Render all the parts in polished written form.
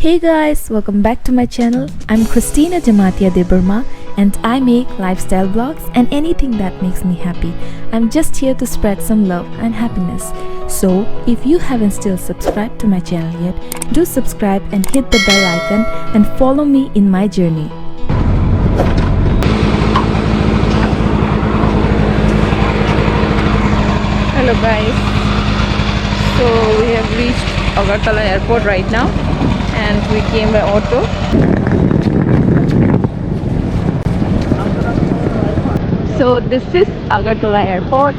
Hey guys, welcome back to my channel. I'm Christina Debbarma and I make lifestyle vlogs and anything that makes me happy. I'm just here to spread some love and happiness. So, if you haven't still subscribed to my channel yet, do subscribe and hit the bell icon and follow me in my journey. Hello guys, so we have reached Agartala airport right now and we came by auto. So this is Agartala airport.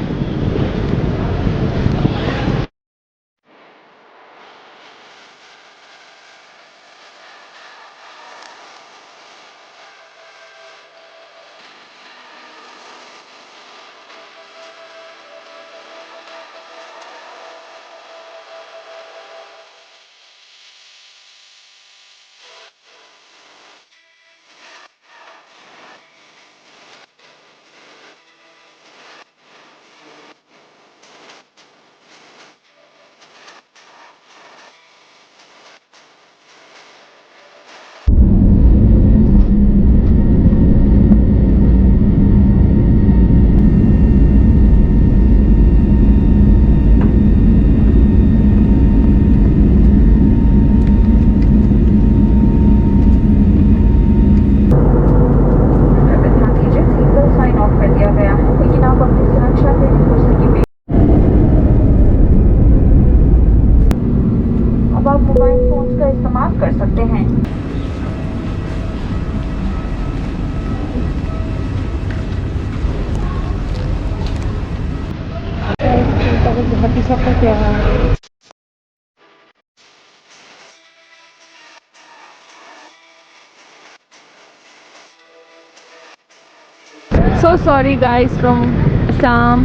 So sorry guys from Assam,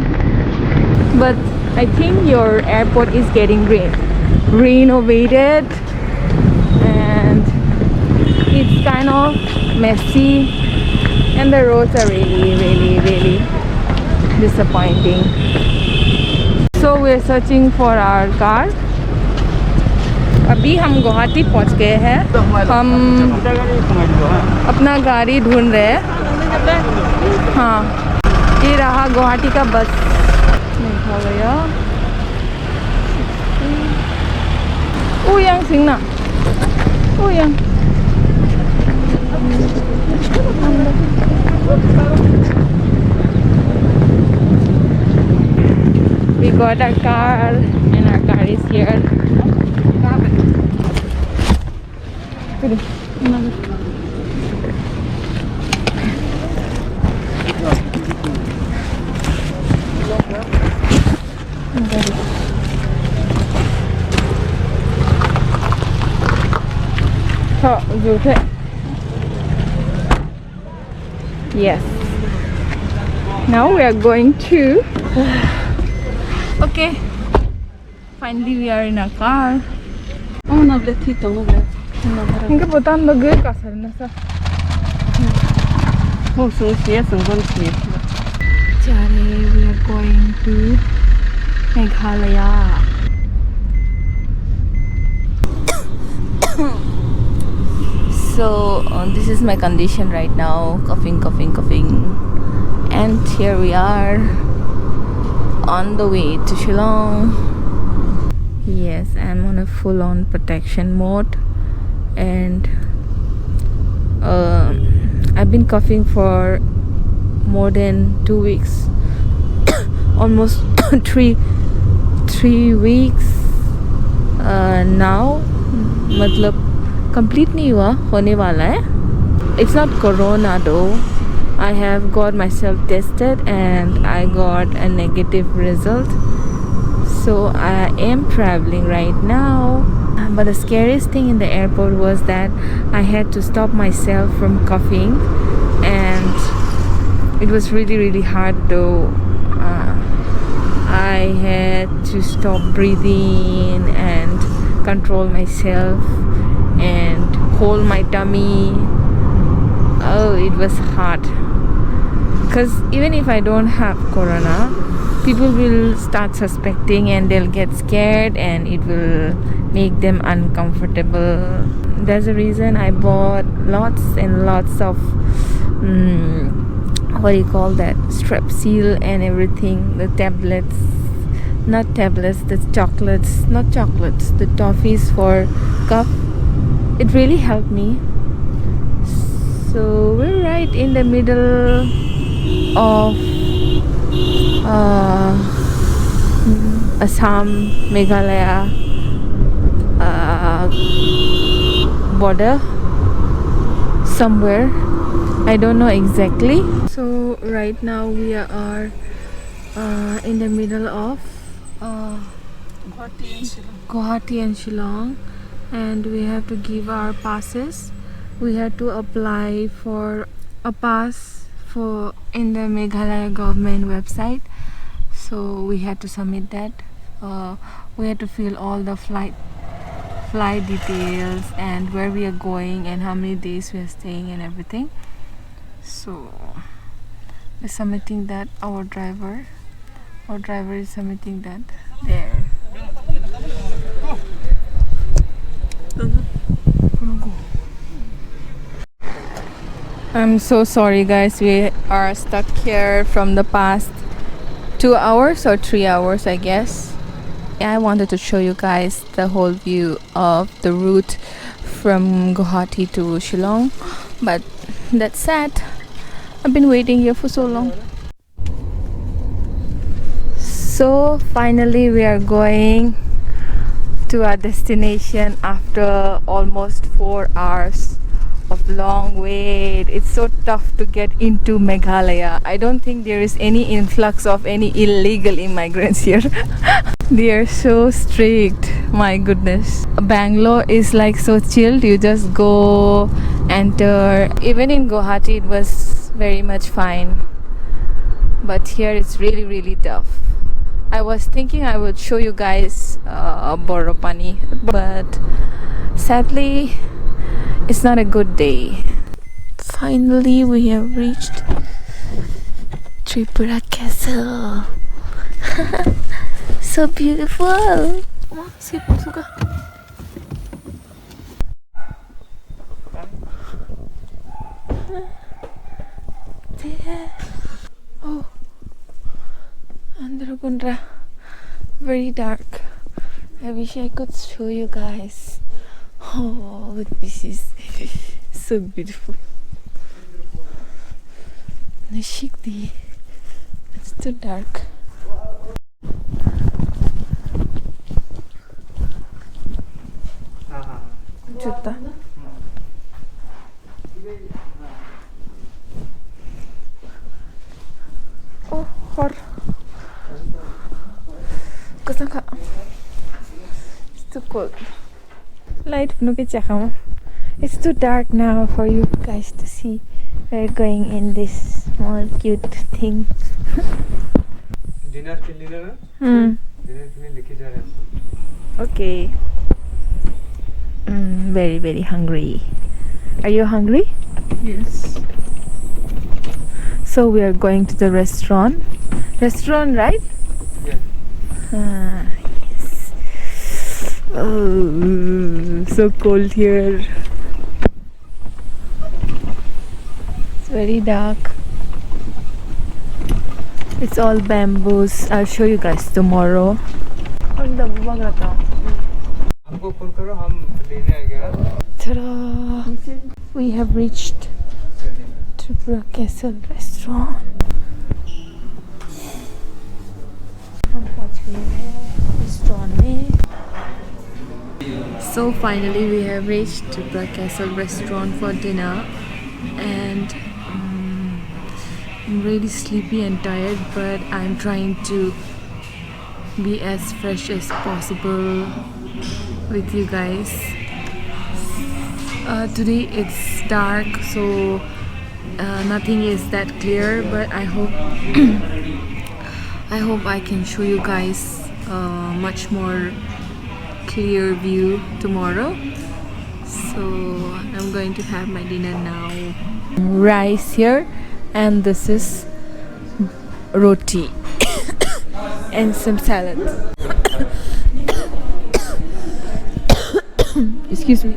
but I think your airport is getting renovated and it's kind of messy and the roads are really disappointing. So we're searching for our car. अभी हम गुवाहाटी पहुंच गए हैं. हम अपना गाड़ी ढूंढ रहे हैं. हाँ, ये रहा गुवाहाटी का बस. Meghalaya. Yang sing na. Yang. We got our car and our car is here. Yes. Now we are going to. Okay. Finally, we are in a car. Oh, no, let's hit on the. Hindi po tayo mag-kasal na sa. Oh, so yes, I'm going to. Today we are going to Meghalaya. So this is my condition right now, coughing, and here we are on the way to Shillong. Yes, I'm on a full-on protection mode and I've been coughing for more than 2 weeks, almost three weeks now. मतलब complete नहीं हुआ, होने वाला है. It's not corona though. I have got myself tested and I got a negative result. So I am traveling right now. But the scariest thing in the airport was that I had to stop myself from coughing and it was really hard though. I had to stop breathing and control myself and hold my tummy. Oh, it was hard because even if I don't have corona, people will start suspecting and they'll get scared and it will make them uncomfortable. There's a reason I bought lots and lots of what do you call that, strepsil and everything, the tablets, not tablets, the chocolates, not chocolates, the toffees for cup. It really helped me. So we're right in the middle of Assam, Meghalaya border somewhere. I don't know exactly. So right now we are in the middle of Guwahati and Shillong, and we have to give our passes. We had to apply for a pass for in the Meghalaya government website, so we had to submit that. We had to fill all the flight details and where we are going and how many days we are staying and everything. So we're submitting that. Our driver is submitting that there. I'm so sorry guys, we are stuck here from the past 2 hours or 3 hours, I guess. I wanted to show you guys the whole view of the route from Guwahati to Shillong, but that's sad. I've been waiting here for so long. So finally we are going to our destination after almost 4 hours of long wait. It's so tough to get into Meghalaya. I don't think there is any influx of any illegal immigrants here. They are so strict, my goodness. Bangalore is like so chilled. You just go, enter. Even in Guwahati it was very much fine, but here it's really tough. I was thinking I would show you guys Borapani, but sadly it's not a good day. Finally we have reached Tripura Castle. So beautiful. Oh, Andhra, very dark. I wish I could show you guys. Oh, this is so beautiful. Nashikdi. It's too dark. Juta. Oh, hor. Kasangka. It's too cold. Light it's too dark now for you guys to see. We're going in this small cute thing. Dinner ke liye na? Dinner ke liye leke ja rahe hain. Okay. Very hungry. Are you hungry? Yes. So we are going to the restaurant. Restaurant, right? Yeah. Yes. Oh, so cold here. It's very dark. It's all bamboos. I'll show you guys tomorrow. हमको phone करो, हम लेने आएंगे. Ta-da! We have reached Tripura Castle restaurant. हम पहुंच गए हैं restaurant में. So finally we have reached Tripura Castle restaurant for dinner, and I'm really sleepy and tired, but I'm trying to be as fresh as possible with you guys. Today it's dark, so nothing is that clear, but I hope I can show you guys much more clear view tomorrow. So I'm going to have my dinner now. Rice here, and this is roti and some salad. Excuse me.